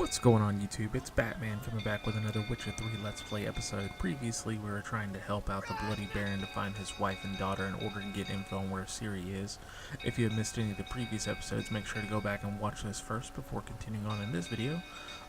What's going on YouTube? It's Batman coming back with another Witcher 3 Let's Play episode. Previously, we were trying to help out the Bloody Baron to find his wife and daughter in order to get info on where Ciri is. If you have missed any of the previous episodes, make sure to go back and watch this first before continuing on in this video.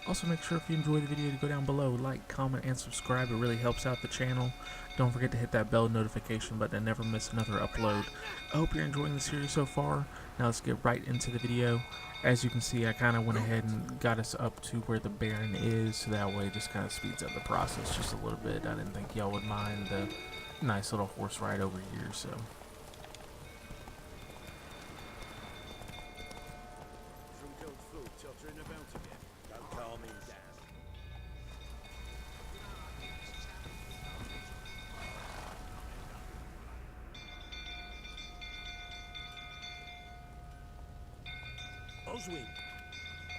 Also, make sure if you enjoy the video to go down below, like, comment, and subscribe. It really helps out the channel. Don't forget to hit that bell notification button to never miss another upload. I hope you're enjoying the series so far. Now let's get right into the video. As you can see, I kind of went ahead and got us up to where the Baron is, so that way it just kind of speeds up the process just a little bit. I didn't think y'all would mind the nice little horse ride over here, so. Oswin?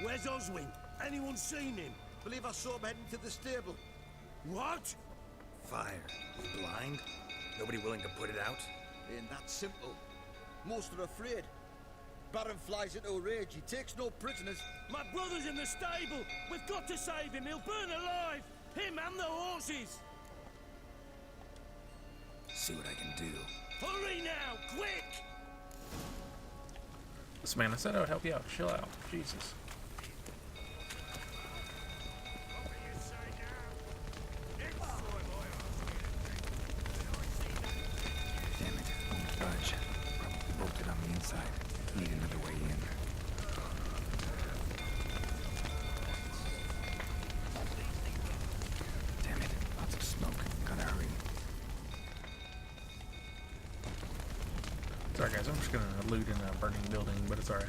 Where's Oswin? Anyone seen him? Believe I saw him heading to the stable. What? Fire. He's blind? Nobody willing to put it out? Ain't that simple. Most are afraid. Baron flies into a rage. He takes no prisoners. My brother's in the stable. We've got to save him. He'll burn alive. Him and the horses. See what I can do. Hurry now, quick! This man, I said I would help you out. Chill out. Jesus. Damn it. Won't budge. Probably bolted on the inside. Need another way in. Damn it. Lots of smoke. Gotta hurry. Sorry guys, I'm just gonna loot in a burning building, but it's alright.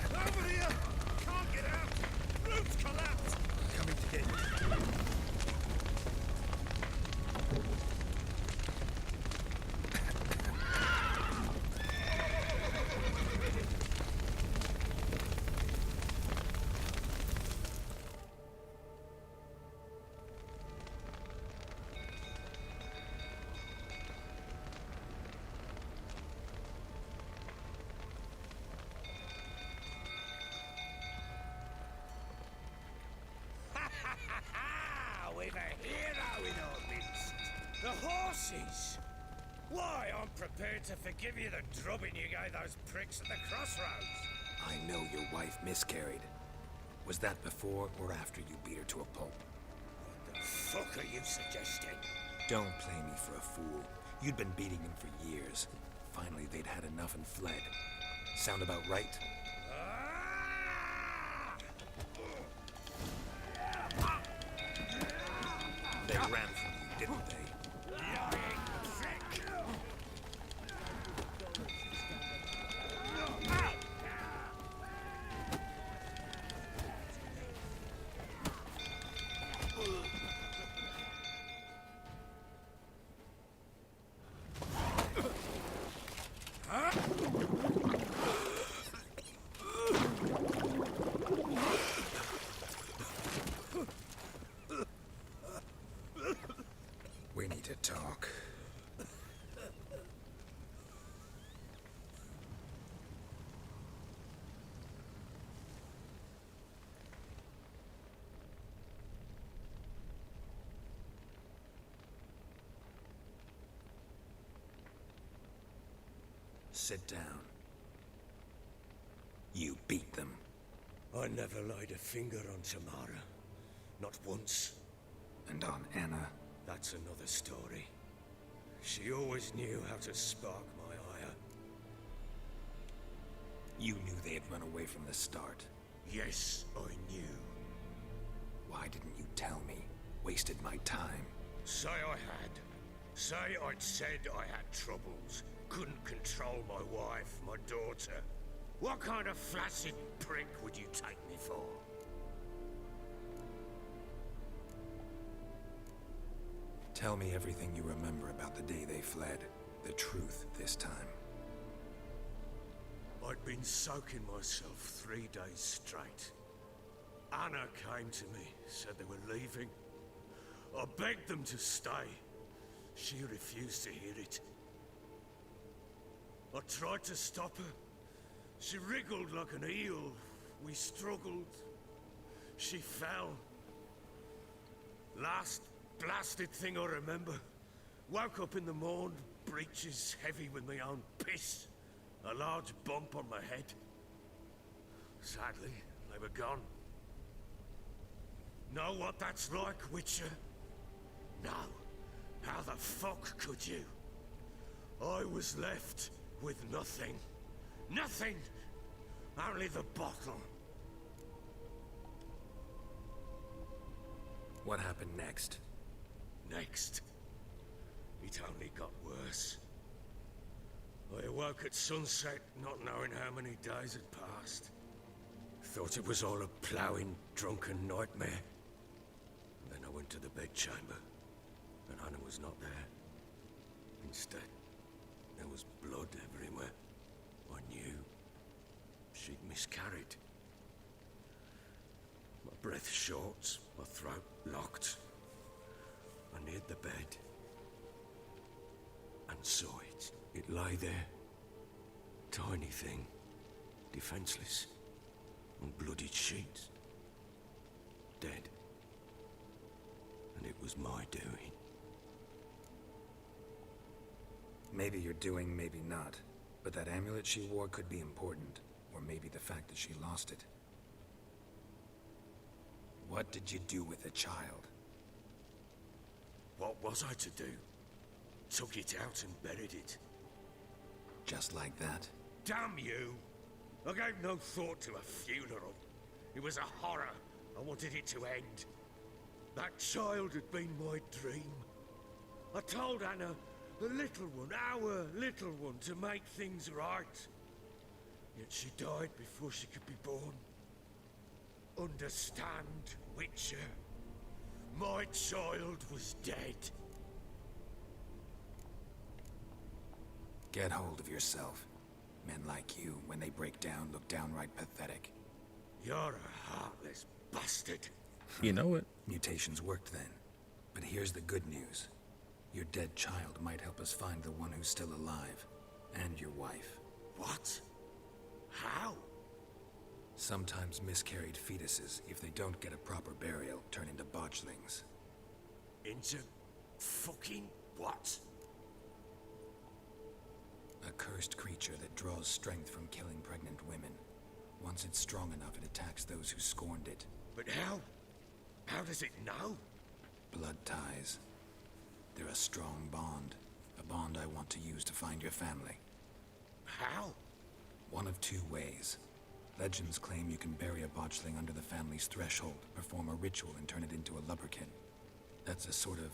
Over here! Can't get out! Roof's collapsed! Coming to get you. We've a hero in our midst. The horses! Why, I'm prepared to forgive you the drubbing you gave those pricks at the crossroads. I know your wife miscarried. Was that before or after you beat her to a pulp? What the fuck are you suggesting? Don't play me for a fool. You'd been beating them for years. Finally, they'd had enough and fled. Sound about right? They ran from you, didn't they? Lying prick! We need to talk. Sit down. You beat them. I never laid a finger on Tamara. Not once. And on Anna. That's another story. She always knew how to spark my ire. You knew they had run away from the start. Yes, I knew. Why didn't you tell me? Wasted my time. Say I had. Say I'd said I had troubles. Couldn't control my wife, my daughter. What kind of flaccid prick would you take me for? Tell me everything you remember about the day they fled. the truth this time. I'd been soaking myself 3 days straight. Anna came to me, said they were leaving. I begged them to stay. She refused to hear it. I tried to stop her. She wriggled like an eel. We struggled. She fell. Last blasted thing I remember. Woke up in the morn, breeches heavy with my own piss. A large bump on my head. Sadly, they were gone. Know what that's like, Witcher? No. How the fuck could you? I was left with nothing. Nothing! Only the bottle. What happened next? Next, it only got worse. I awoke at sunset, not knowing how many days had passed. Thought it was all a ploughing, drunken nightmare. And then I went to the bedchamber, and Anna was not there. Instead, there was blood everywhere. I knew she'd miscarried. My breath short, my throat locked. I neared the bed and saw it. It lay there, tiny thing, defenseless, on bloodied sheets, dead. And it was my doing. Maybe you're doing, maybe not. But that amulet she wore could be important. Or maybe the fact that she lost it. What did you do with the child? What was I to do? Took it out and buried it. Just like that? Damn you! I gave no thought to a funeral. It was a horror. I wanted it to end. That child had been my dream. I told Anna, the little one, our little one, to make things right. Yet she died before she could be born. Understand, Witcher? My child was dead. Get hold of yourself. Men like you, when they break down, look downright pathetic. You're a heartless bastard. You know it. Mutations worked then. But here's the good news. Your dead child might help us find the one who's still alive. And your wife. What? How? Sometimes miscarried fetuses, if they don't get a proper burial, turn into botchlings. Into fucking what? A cursed creature that draws strength from killing pregnant women. Once it's strong enough, it attacks those who scorned it. But how? How does it know? Blood ties. They're a strong bond. A bond I want to use to find your family. How? One of two ways. Legends claim you can bury a botchling under the family's threshold, perform a ritual, and turn it into a lubberkin. That's a sort of,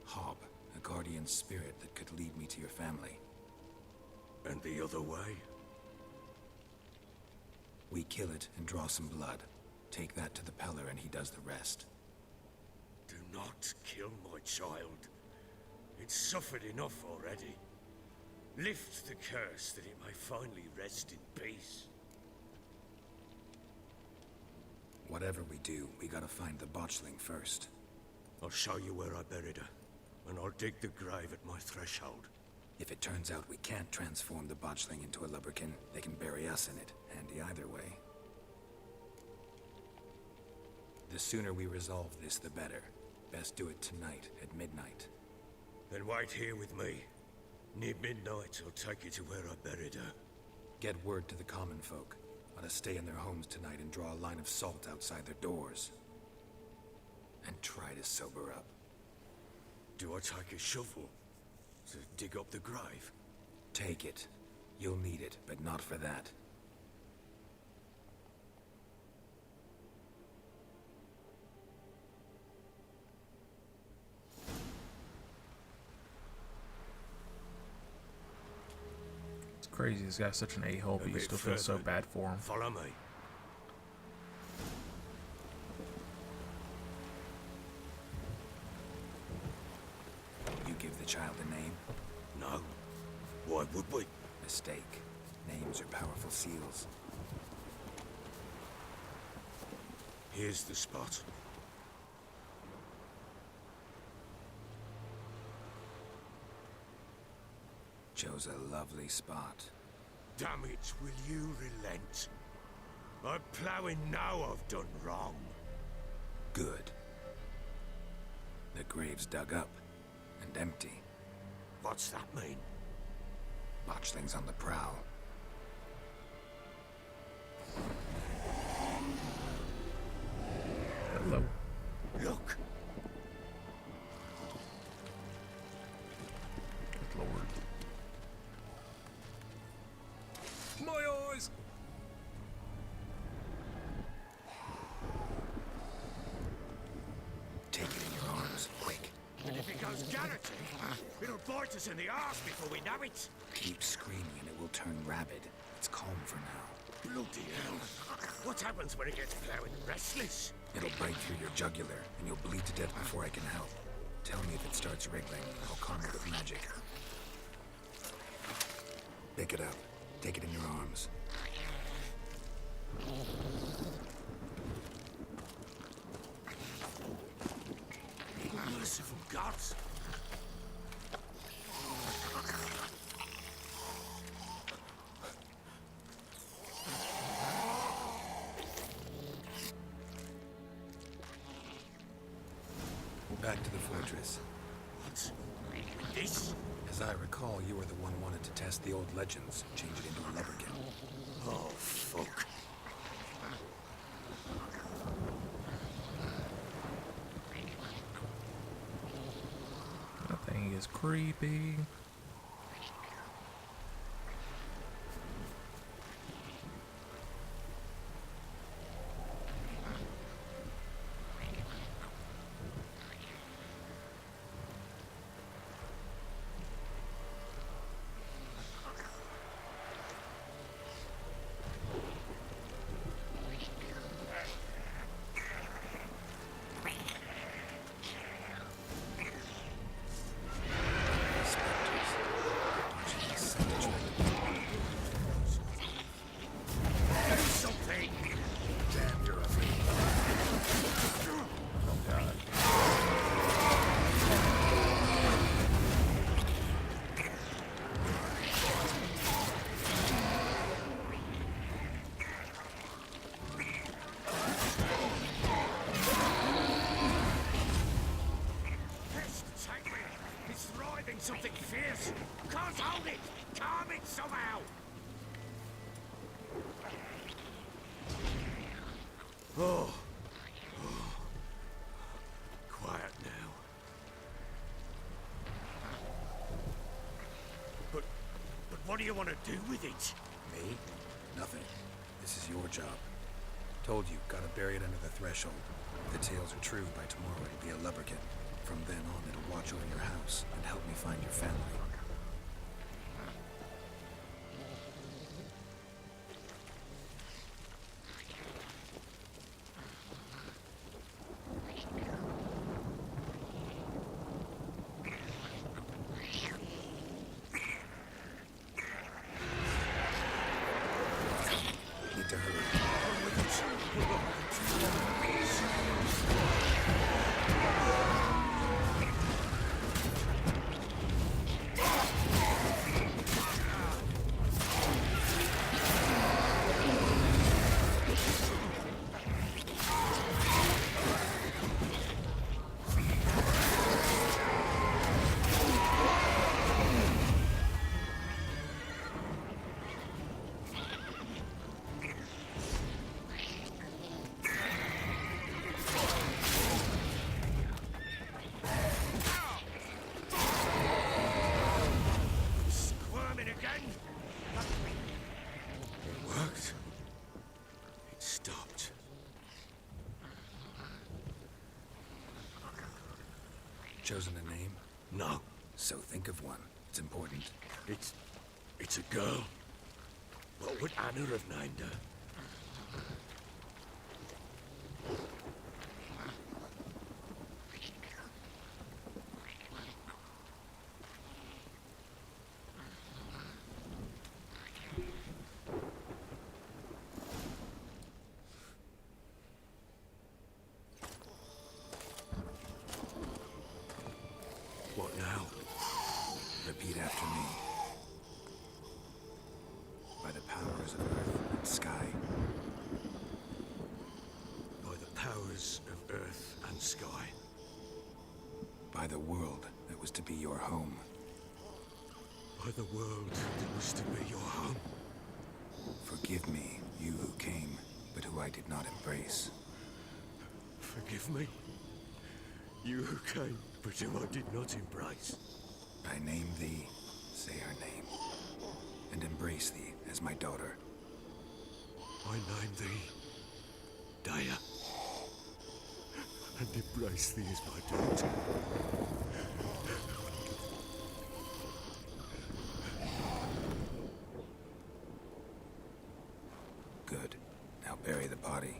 hob, a guardian spirit that could lead me to your family. And the other way? We kill it and draw some blood. Take that to the Peller and he does the rest. Do not kill my child. It's suffered enough already. Lift the curse that it may finally rest in peace. Whatever we do, we gotta find the botchling first. I'll show you where I buried her, and I'll dig the grave at my threshold. If it turns out we can't transform the botchling into a lubberkin, they can bury us in it. Handy either way. The sooner we resolve this, the better. Best do it tonight, at midnight. Then wait here with me. Near midnight, I'll take you to where I buried her. Get word to the common folk. Ought to stay in their homes tonight and draw a line of salt outside their doors. And try to sober up. Do I take a shovel to dig up the grave? Take it. You'll need it, but not for that. It's crazy. This guy's such an a-hole, but you bit still feel so further. bad for him. Follow me. You give the child a name? No, would we? Mistake. Names are powerful seals. Here's the spot. Chose a lovely spot. Damn it, will you relent? I'm ploughing now I've done wrong. Good. The grave's dug up and empty. What's that mean? Botchling's on the prowl. Hello. Look! Good lord. My eyes! Take it in your arms, quick. And if it goes garroty, it'll bite us in the arse before we know it. Keep screaming and it will turn rabid. It's calm for now. Bloody hell. What happens when it gets ploughing restless? It'll bite through your jugular, and you'll bleed to death before I can help. Tell me if it starts wriggling. I'll calm it with magic. Pick it up. Take it in your arms. Merciful gods. Back to the fortress. What? This? As I recall, you were the one wanted to test the old legends, change it into a lubberkin. Oh, fuck. That thing is creepy. Do something! Damn, you're afraid. Oh god. Pest, take me! It's writhing something fierce! Can't hold it! Calm it somehow! Oh. Quiet now. But what do you want to do with it? Me? Nothing. This is your job. Told you, gotta bury it under the threshold. If the tales are true, by tomorrow it'll be a lubberkin. From then on, it'll watch over your house and help me find your family. Need to hurry. Squirming again? It worked. It stopped. Chosen a name? No, So think of one. It's important. it's a girl. What would Anna have named her? Repeat after me. By the powers of earth and sky. By the powers of earth and sky. By the world that was to be your home. By the world that was to be your home. Forgive me, you who came, but who I did not embrace. Forgive me. You who came, but whom I did not embrace. I name thee, say her name, and embrace thee as my daughter. I name thee, Daya, and embrace thee as my daughter. Good. Now bury the body.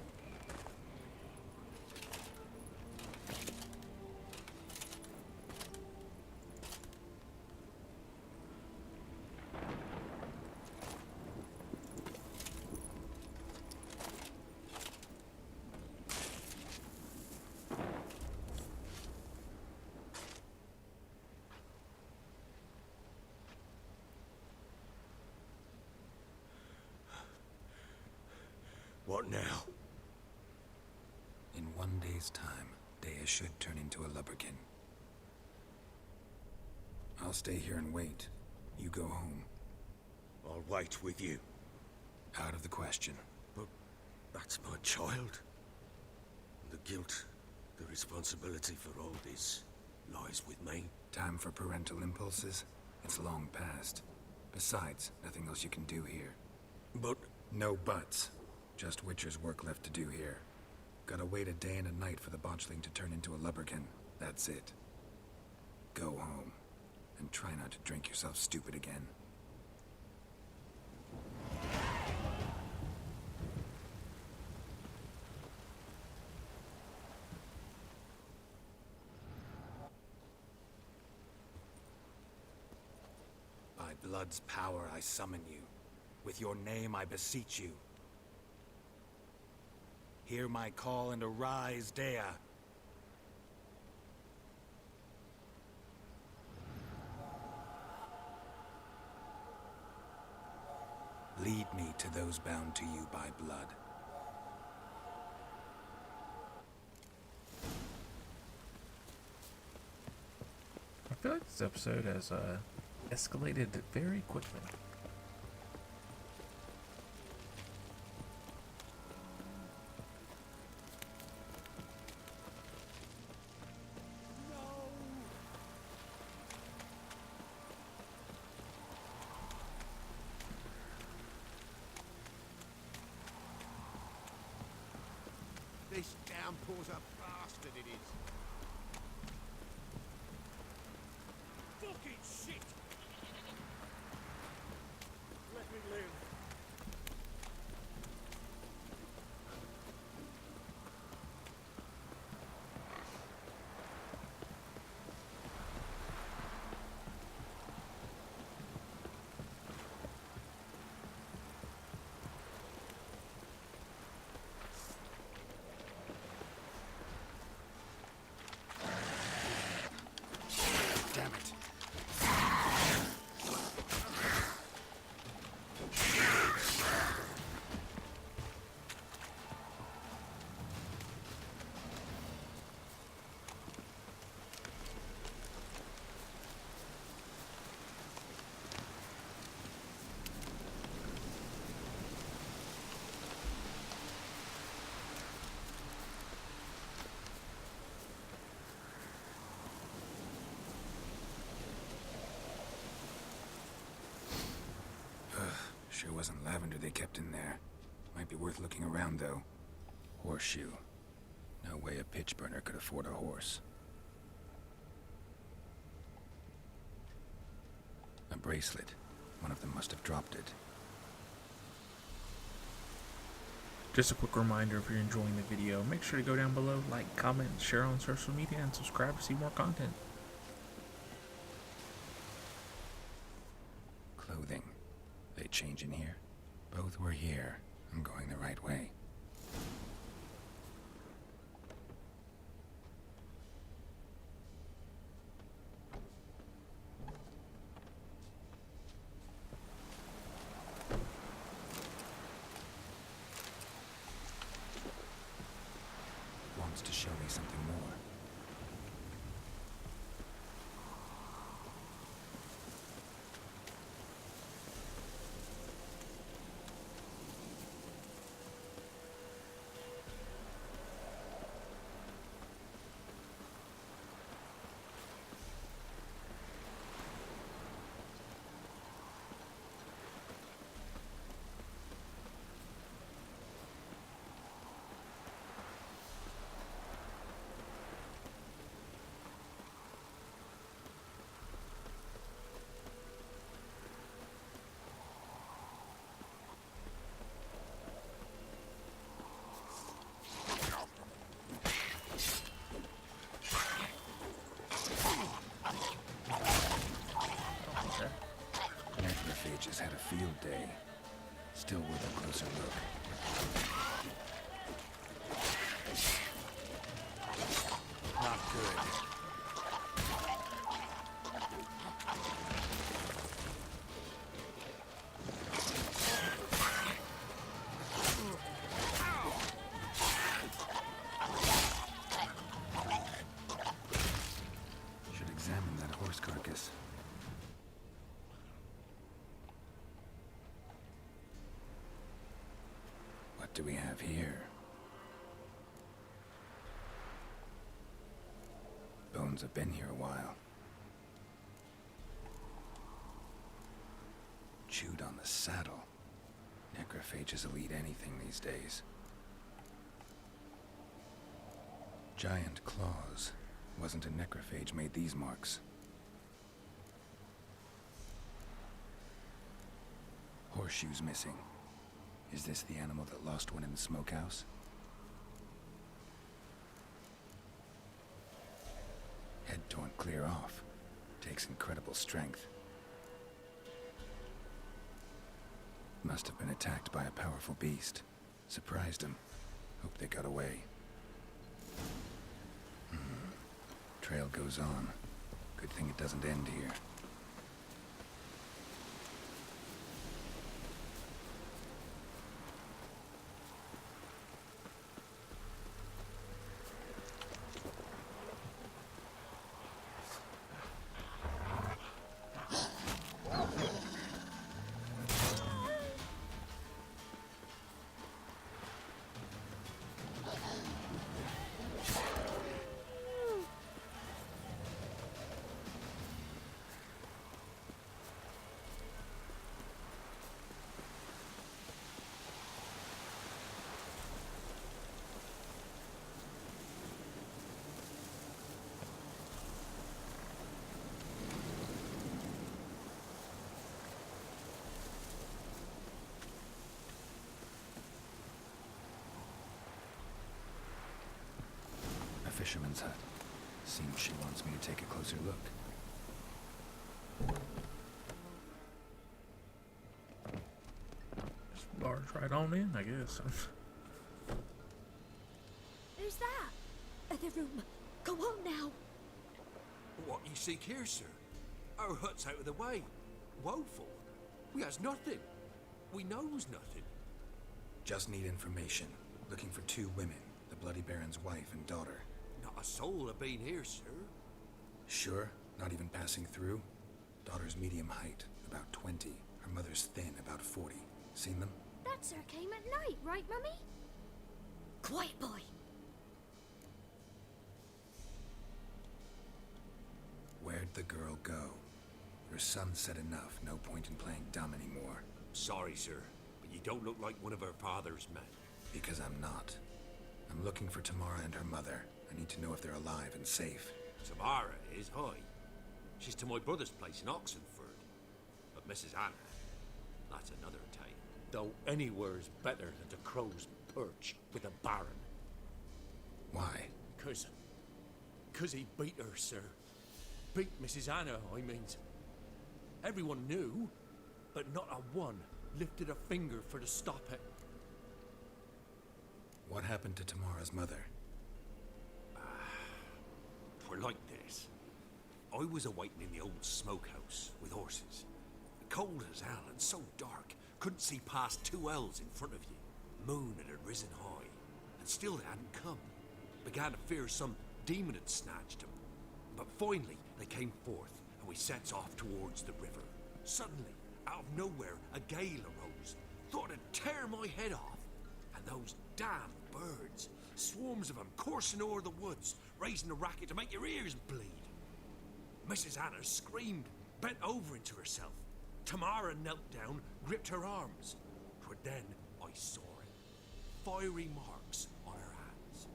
What now? In 1 day's time, Dea should turn into a lubberkin. I'll stay here and wait. You go home. I'll wait with you. Out of the question. But that's my child. The guilt, the responsibility for all this lies with me. Time for parental impulses? It's long past. Besides, nothing else you can do here. But No buts. Just Witcher's work left to do here. Gotta wait a day and a night for the Botchling to turn into a lubberkin. That's it. Go home. And try not to drink yourself stupid again. By blood's power I summon you. With your name I beseech you. Hear my call and arise, Dea. Lead me to those bound to you by blood. I feel like this episode has escalated very quickly. This downpour's a bastard, it is. fucking shit! Let me live. Damn it. Sure wasn't lavender they kept in there. Might be worth looking around, though. Horseshoe. No way a pitch burner could afford a horse. A bracelet. One of them must have dropped it. Just a quick reminder, if you're enjoying the video, make sure to go down below, like, comment, share on social media, and subscribe to see more content. Clothing. They change in here? Both were here. I'm going the right way. wants to show me something more. Necrophages had a field day. Still worth a closer look. Not good. Should examine that horse carcass. What do we have here? Bones have been here a while. Chewed on the saddle. Necrophages will eat anything these days. Giant claws. Wasn't a necrophage made these marks. Horseshoes missing. Is this the animal that lost one in the smokehouse? Head torn clear off. Takes incredible strength. Must have been attacked by a powerful beast. Surprised him. Hope they got away. Trail goes on. Good thing it doesn't end here. Fisherman's hut. Seems she wants me to take a closer look. Just barge right on in, I guess. Who's that? Other room. Go on now. What you seek here, sir? Our hut's out of the way. Woeful. We has nothing. We knows nothing. Just need information. Looking for two women. The Bloody Baron's wife and daughter. Not a soul have been here, sir. Sure? Not even passing through? Daughter's medium height, about 20. Her mother's thin, about 40. Seen them? That sir came at night, right, Mummy? Quiet, boy. Where'd the girl go? Your son said enough. No point in playing dumb anymore. Sorry, sir, but you don't look like one of her father's men. Because I'm not. I'm looking for Tamara and her mother. I need to know if they're alive and safe. Tamara is, hi. She's to my brother's place in Oxenford. But Mrs. Anna, that's another tale. Though anywhere's better than the Crow's Perch with a baron. Why? Cause he beat her, sir. Beat Mrs. Anna, I mean. Everyone knew, but not a one lifted a finger for to stop it. What happened to Tamara's mother? Twere like this. I was awaiting in the old smokehouse with horses. Cold as hell and so dark, couldn't see past 2 ells in front of you. Moon had risen high, and still they hadn't come. Began began to fear some demon had snatched him. But finally, they came forth, and we sets off towards the river. Suddenly, out of nowhere, a gale arose. Thought it'd tear my head off. And those damn birds, swarms of them coursing o'er the woods, raising a racket to make your ears bleed. Mrs. Anna screamed, bent over into herself. Tamara knelt down, gripped her arms. 'Twere then I saw it. Fiery marks on her hands.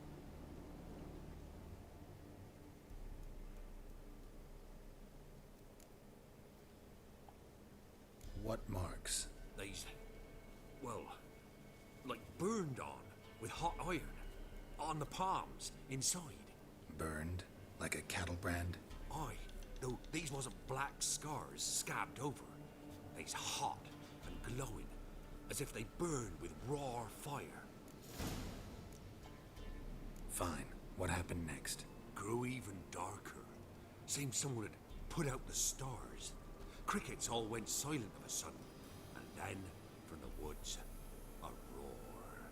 What marks? These, well, like burned on with hot iron. On the palms, inside. Burned? Like a cattle brand? Aye, though these wasn't black scars scabbed over. They's hot and glowing, as if they burned with raw fire. Fine. What happened next? Grew even darker. Seemed someone had put out the stars. Crickets all went silent of a sudden, and then, from the woods, a roar.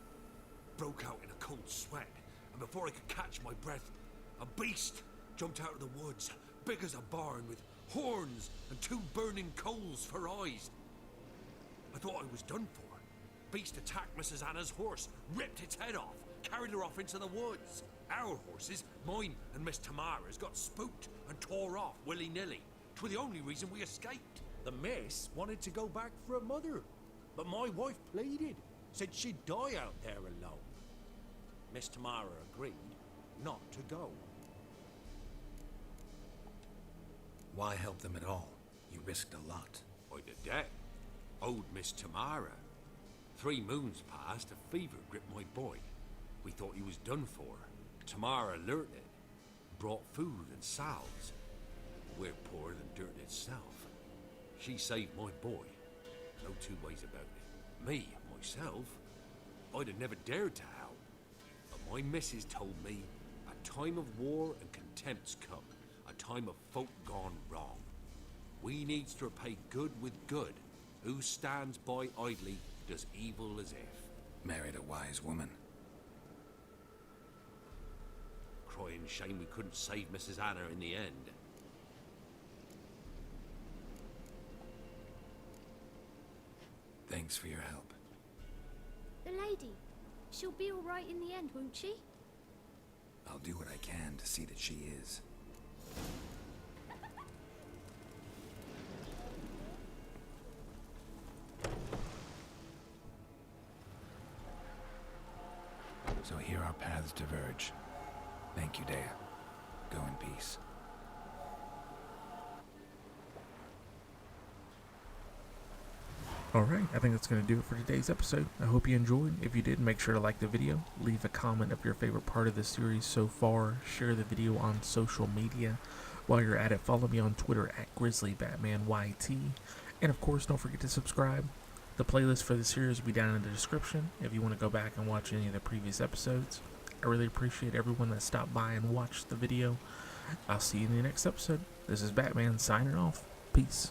Broke out in a cold sweat, and before I could catch my breath, a beast jumped out of the woods, big as a barn, with horns and 2 burning coals for eyes. I thought I was done for. Beast attacked Mrs. Anna's horse, ripped its head off, carried her off into the woods. Our horses, mine and Miss Tamara's, got spooked and tore off willy-nilly. 'Twere the only reason we escaped. The miss wanted to go back for her mother, but my wife pleaded, said she'd die out there alone. Miss Tamara agreed not to go. Why help them at all? You risked a lot. I did that. Owed Miss Tamara. 3 moons passed, a fever gripped my boy. We thought he was done for. Tamara alerted, brought food and salves. We're poorer than dirt itself. She saved my boy. No 2 ways about it. Me, myself, I'd have never dared to help. But my missus told me a time of war and contempt's come. A time of folk gone wrong. We needs to repay good with good. Who stands by idly does evil as if. Married a wise woman. Crying shame we couldn't save Mrs. Anna in the end. Thanks for your help. The lady. She'll be all right in the end, won't she? I'll do what I can to see that she is. So here our paths diverge. Thank you, Dea. Go in peace. Alright, I think that's going to do it for today's episode. I hope you enjoyed. If you did, make sure to like the video, leave a comment of your favorite part of the series so far, share the video on social media. While you're at it, follow me on Twitter at GrizzlyBatmanYT. And of course, don't forget to subscribe. The playlist for the series will be down in the description if you want to go back and watch any of the previous episodes. I really appreciate everyone that stopped by and watched the video. I'll see you in the next episode. This is Batman signing off. Peace.